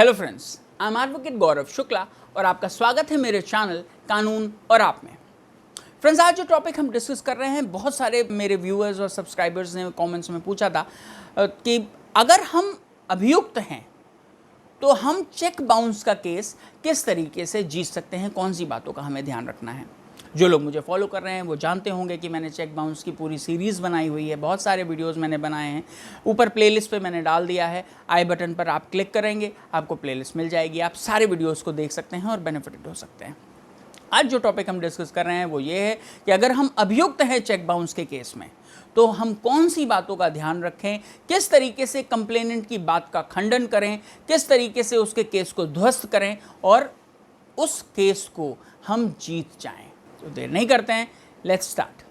Hello friends, I am advocate Gaurav Shukla और आपका स्वागत है मेरे चैनल कानून और आप में। फ्रेंड्स, आज जो टॉपिक हम डिस्कस कर रहे हैं, बहुत सारे मेरे व्यूअर्स और सब्सक्राइबर्स ने कमेंट्स में पूछा था कि अगर हम अभियुक्त हैं तो हम चेक बाउंस का केस किस तरीके से जीत सकते हैं, कौन सी बातों का हमें ध्यान रखना है। जो लोग मुझे फॉलो कर रहे हैं वो जानते होंगे कि मैंने चेक बाउंस की पूरी सीरीज़ बनाई हुई है, बहुत सारे वीडियोस मैंने बनाए हैं। ऊपर प्लेलिस्ट पे मैंने डाल दिया है, आई बटन पर आप क्लिक करेंगे आपको प्लेलिस्ट मिल जाएगी, आप सारे वीडियोस को देख सकते हैं और बेनिफिटेड हो सकते हैं। आज जो टॉपिक हम डिस्कस कर रहे हैं वो ये है कि अगर हम अभियुक्त हैं चेक बाउंस के केस में तो हम कौन सी बातों का ध्यान रखें, किस तरीके से कंप्लेनेंट की बात का खंडन करें, किस तरीके से उसके केस को ध्वस्त करें और उस केस को हम जीत जाएं। तो देर नहीं करते हैं, लेट्स स्टार्ट।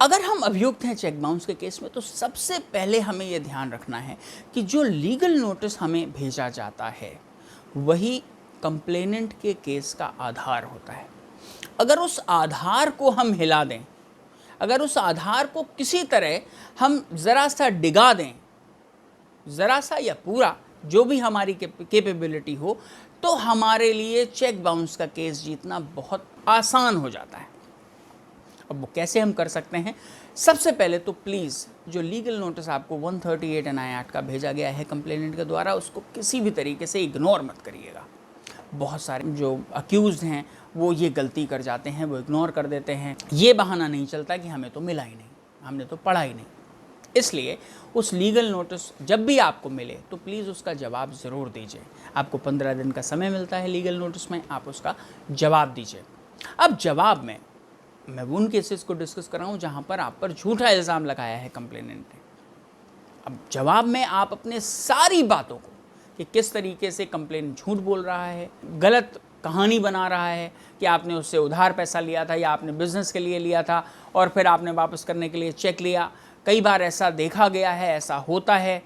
अगर हम अभियुक्त हैं चेक बाउंस के केस में तो सबसे पहले हमें यह ध्यान रखना है कि जो लीगल नोटिस हमें भेजा जाता है वही कंप्लेनेंट के केस का आधार होता है। अगर उस आधार को हम हिला दें, अगर उस आधार को किसी तरह हम ज़रा सा डिगा दें, ज़रा सा या पूरा, जो भी हमारी कैपेबिलिटी हो, तो हमारे लिए चेक बाउंस का केस जीतना बहुत आसान हो जाता है। अब वो कैसे हम कर सकते हैं? सबसे पहले तो प्लीज़ जो लीगल नोटिस आपको 138 NI एक्ट का भेजा गया है कंप्लेनेंट के द्वारा, उसको किसी भी तरीके से इग्नोर मत करिएगा। बहुत सारे जो अक्यूज़ड हैं वो ये गलती कर जाते हैं, वो इग्नोर कर देते हैं। ये बहाना नहीं चलता कि हमें तो मिला ही नहीं, हमने तो पढ़ा ही नहीं। इसलिए उस लीगल नोटिस जब भी आपको मिले तो प्लीज़ उसका जवाब ज़रूर दीजिए। आपको 15 दिन का समय मिलता है लीगल नोटिस में, आप उसका जवाब दीजिए। अब जवाब में मैं उन केसेस को डिस्कस कर रहा हूँ जहाँ पर आप पर झूठा इल्ज़ाम लगाया है कंप्लेनेंट ने। अब जवाब में आप अपने सारी बातों को कि किस तरीके से कंप्लेनेंट झूठ बोल रहा है, गलत कहानी बना रहा है कि आपने उससे उधार पैसा लिया था या आपने बिज़नेस के लिए लिया था और फिर आपने वापस करने के लिए चेक लिया। कई बार ऐसा देखा गया है, ऐसा होता है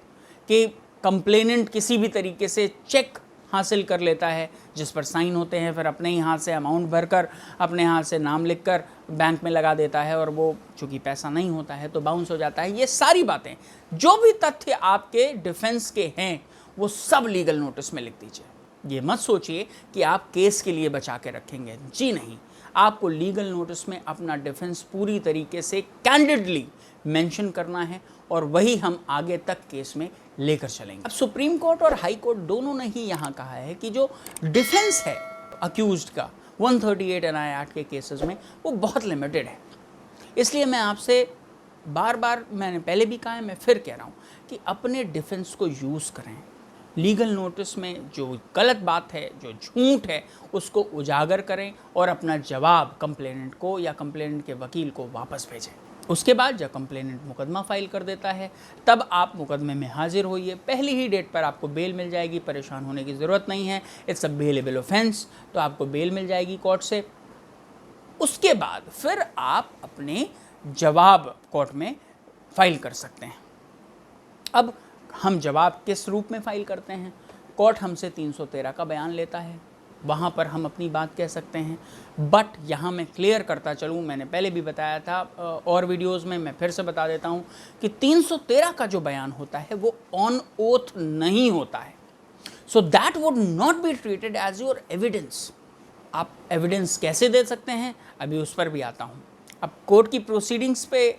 कि कंप्लेनेंट किसी भी तरीके से चेक हासिल कर लेता है जिस पर साइन होते हैं, फिर अपने ही हाथ से अमाउंट भरकर, अपने हाथ से नाम लिखकर बैंक में लगा देता है और वो चूँकि पैसा नहीं होता है तो बाउंस हो जाता है। ये सारी बातें, जो भी तथ्य आपके डिफेंस के हैं, वो सब लीगल नोटिस में लिख दीजिए। ये मत सोचिए कि आप केस के लिए बचा के रखेंगे, जी नहीं। आपको लीगल नोटिस में अपना डिफेंस पूरी तरीके से कैंडिडली मेंशन करना है और वही हम आगे तक केस में लेकर चलेंगे। अब सुप्रीम कोर्ट और हाई कोर्ट दोनों ने ही यहाँ कहा है कि जो डिफेंस है अक्यूज्ड का 138 NI एक्ट के केसेस में वो बहुत लिमिटेड है। इसलिए मैं आपसे बार बार, मैंने पहले भी कहा है, मैं फिर कह रहा हूँ कि अपने डिफेंस को यूज़ करें। लीगल नोटिस में जो गलत बात है, जो झूठ है, उसको उजागर करें और अपना जवाब कंप्लेनेंट को या कंप्लेनेंट के वकील को वापस भेजें। उसके बाद जब कंप्लेनेंट मुकदमा फाइल कर देता है तब आप मुकदमे में हाजिर होइए। पहली ही डेट पर आपको बेल मिल जाएगी, परेशान होने की ज़रूरत नहीं है। इट्स अ बेलेबल ऑफेंस, तो आपको बेल मिल जाएगी कोर्ट से। उसके बाद फिर आप अपने जवाब कोर्ट में फाइल कर सकते हैं। अब हम जवाब किस रूप में फ़ाइल करते हैं? कोर्ट हमसे 313 का बयान लेता है, वहाँ पर हम अपनी बात कह सकते हैं। बट यहाँ मैं क्लियर करता चलूँ, मैंने पहले भी बताया था और वीडियोस में, मैं फिर से बता देता हूँ कि 313 का जो बयान होता है वो ऑन ओथ नहीं होता है। So that would not be treated as your evidence. आप एविडेंस कैसे दे सकते हैं, अभी उस पर भी आता हूँ। अब कोर्ट की प्रोसीडिंग्स पे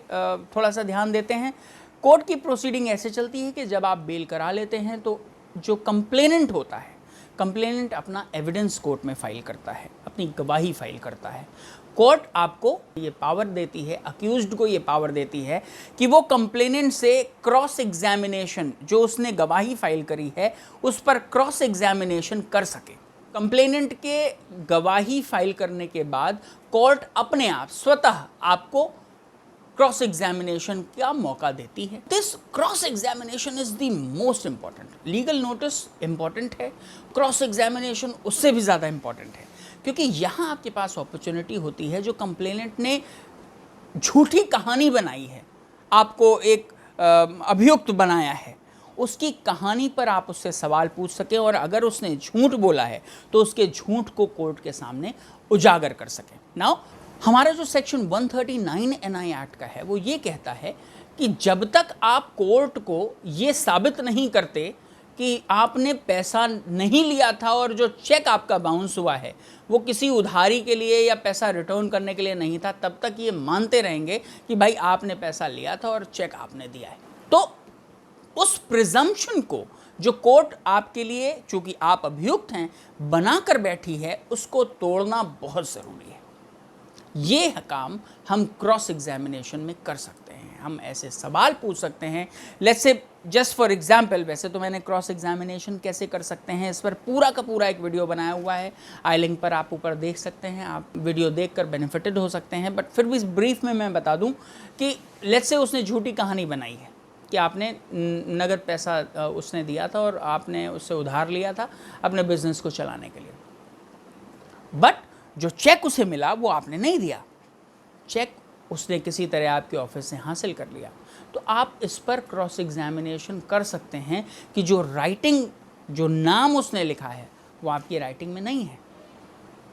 थोड़ा सा ध्यान देते हैं। कोर्ट की प्रोसीडिंग ऐसे चलती है कि जब आप बेल करा लेते हैं तो जो कंप्लेनेंट होता है, कंप्लेनेंट अपना एविडेंस कोर्ट में फाइल करता है, अपनी गवाही फाइल करता है। कोर्ट आपको ये पावर देती है, अक्यूज्ड को ये पावर देती है कि वो कंप्लेनेंट से क्रॉस एग्जामिनेशन, जो उसने गवाही फाइल करी है उस पर क्रॉस एग्जामिनेशन कर सके। कंप्लेनेंट के गवाही फाइल करने के बाद कोर्ट अपने आप स्वतः आपको क्रॉस एग्जामिनेशन का मौका देती है। This cross examination is the most important. Legal notice important है, क्रॉस एग्जामिनेशन उससे भी ज़्यादा इंपॉर्टेंट है, क्योंकि यहाँ आपके पास अपॉर्चुनिटी होती है, जो कंप्लेनेंट ने झूठी कहानी बनाई है, आपको एक अभियुक्त बनाया है, उसकी कहानी पर आप उससे सवाल पूछ सकें और अगर उसने झूठ बोला है तो उसके झूठ को कोर्ट के सामने उजागर कर सकें। नाउ हमारा जो सेक्शन 139 NI एक्ट का है वो ये कहता है कि जब तक आप कोर्ट को ये साबित नहीं करते कि आपने पैसा नहीं लिया था और जो चेक आपका बाउंस हुआ है वो किसी उधारी के लिए या पैसा रिटर्न करने के लिए नहीं था, तब तक ये मानते रहेंगे कि भाई आपने पैसा लिया था और चेक आपने दिया है। तो उस प्रिजम्पशन को जो कोर्ट आपके लिए, चूंकि आप अभियुक्त हैं, बना कर बैठी है, उसको तोड़ना बहुत ज़रूरी है। ये काम हम क्रॉस एग्जामिनेशन में कर सकते हैं। हम ऐसे सवाल पूछ सकते हैं, let's say just for example, वैसे तो मैंने क्रॉस एग्जामिनेशन कैसे कर सकते हैं इस पर पूरा का पूरा एक वीडियो बनाया हुआ है, आई लिंक पर आप ऊपर देख सकते हैं, आप वीडियो देखकर बेनिफिटेड हो सकते हैं। बट फिर भी ब्रीफ में मैं बता दूं कि लेट्स से उसने झूठी कहानी बनाई है कि आपने नगद पैसा उसने दिया था और आपने उससे उधार लिया था अपने बिजनेस को चलाने के लिए, बट जो चेक उसे मिला वो आपने नहीं दिया, चेक उसने किसी तरह आपके ऑफिस से हासिल कर लिया। तो आप इस पर क्रॉस एग्जामिनेशन कर सकते हैं कि जो राइटिंग, जो नाम उसने लिखा है वो आपकी राइटिंग में नहीं है,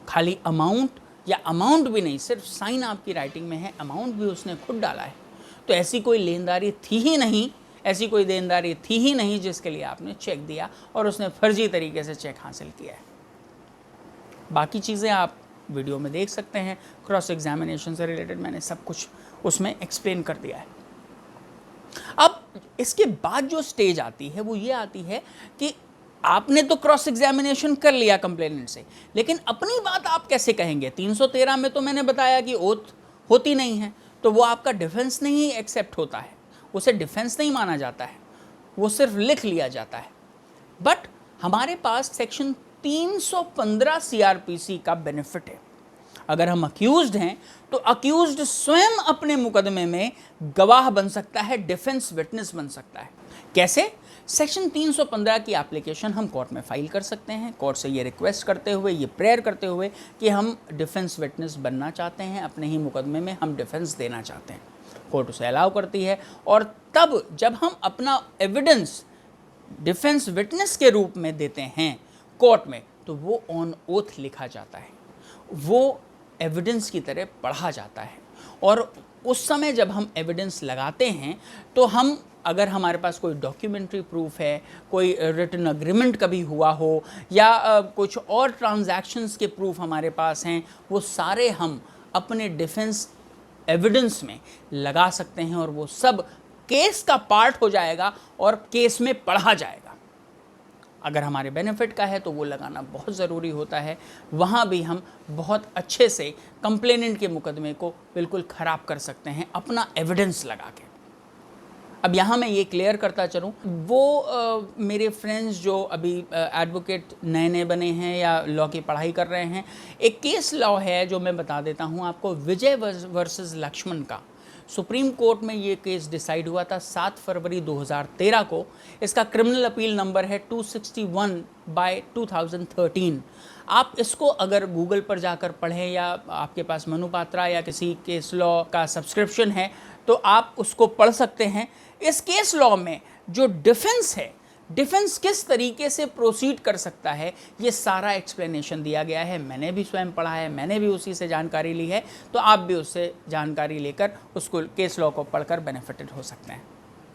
खाली अमाउंट या अमाउंट भी नहीं, सिर्फ साइन आपकी राइटिंग में है, अमाउंट भी उसने खुद डाला है। तो ऐसी कोई लेनदारी थी ही नहीं, ऐसी कोई देनदारी थी ही नहीं जिसके लिए आपने चेक दिया और उसने फर्जी तरीके से चेक हासिल किया है। बाकी चीज़ें आप वीडियो में देख सकते हैं, क्रॉस एग्जामिनेशन से रिलेटेड मैंने सब कुछ उसमें एक्सप्लेन कर दिया है। अब इसके बाद जो स्टेज आती है वो ये आती है कि आपने तो क्रॉस एग्जामिनेशन कर लिया कंप्लेनेंट से, लेकिन अपनी बात आप कैसे कहेंगे? 313 में तो मैंने बताया कि ओथ होती नहीं है, तो वो आपका डिफेंस नहीं एक्सेप्ट होता है, उसे डिफेंस नहीं माना जाता है, वो सिर्फ लिख लिया जाता है। बट हमारे पास सेक्शन 315 सीआरपीसी का बेनिफिट है। अगर हम अक्यूज्ड हैं तो अक्यूज्ड स्वयं अपने मुकदमे में गवाह बन सकता है, डिफेंस विटनेस बन सकता है। कैसे? सेक्शन 315 की एप्लीकेशन हम कोर्ट में फाइल कर सकते हैं, कोर्ट से ये रिक्वेस्ट करते हुए, ये प्रेयर करते हुए कि हम डिफेंस विटनेस बनना चाहते हैं, अपने ही मुकदमे में हम डिफेंस देना चाहते हैं। कोर्ट उसे अलाउ करती है और तब जब हम अपना एविडेंस डिफेंस विटनेस के रूप में देते हैं कोर्ट में, तो वो ऑन ओथ लिखा जाता है, वो एविडेंस की तरह पढ़ा जाता है। और उस समय जब हम एविडेंस लगाते हैं तो हम, अगर हमारे पास कोई डॉक्यूमेंट्री प्रूफ है, कोई रिटन अग्रीमेंट कभी हुआ हो या कुछ और ट्रांजैक्शंस के प्रूफ हमारे पास हैं, वो सारे हम अपने डिफेंस एविडेंस में लगा सकते हैं और वो सब केस का पार्ट हो जाएगा और केस में पढ़ा जाएगा। अगर हमारे बेनिफिट का है तो वो लगाना बहुत ज़रूरी होता है। वहाँ भी हम बहुत अच्छे से कंप्लेनेंट के मुकदमे को बिल्कुल ख़राब कर सकते हैं अपना एविडेंस लगा के। अब यहाँ मैं ये क्लियर करता चलूँ, वो मेरे फ्रेंड्स जो अभी एडवोकेट नए नए बने हैं या लॉ की पढ़ाई कर रहे हैं, एक केस लॉ है जो मैं बता देता हूँ आपको, विजय वर्सेस लक्ष्मण का। सुप्रीम कोर्ट में ये केस डिसाइड हुआ था 7 फरवरी 2013 को। इसका क्रिमिनल अपील नंबर है 261/2013। आप इसको अगर गूगल पर जाकर पढ़ें या आपके पास मनु पात्रा या किसी केस लॉ का सब्सक्रिप्शन है तो आप उसको पढ़ सकते हैं। इस केस लॉ में जो डिफेंस है, डिफेंस किस तरीके से प्रोसीड कर सकता है, ये सारा एक्सप्लेनेशन दिया गया है। मैंने भी स्वयं पढ़ा है, मैंने भी उसी से जानकारी ली है, तो आप भी उससे जानकारी लेकर उसको केस लॉ को पढ़कर बेनिफिटेड हो सकते हैं।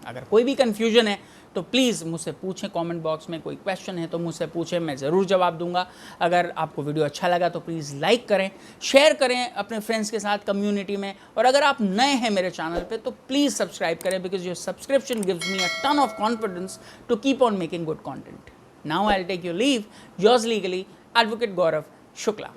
अगर कोई भी कन्फ्यूजन है तो प्लीज़ मुझसे पूछें, कमेंट बॉक्स में कोई क्वेश्चन है तो मुझसे पूछें, मैं ज़रूर जवाब दूंगा। अगर आपको वीडियो अच्छा लगा तो प्लीज़ लाइक करें, शेयर करें अपने फ्रेंड्स के साथ कम्युनिटी में, और अगर आप नए हैं मेरे चैनल पे तो प्लीज़ सब्सक्राइब करें, because your subscription gives me a ton of confidence to keep on making good content. Now I will take your leave, yours legally advocate Gaurav Shukla.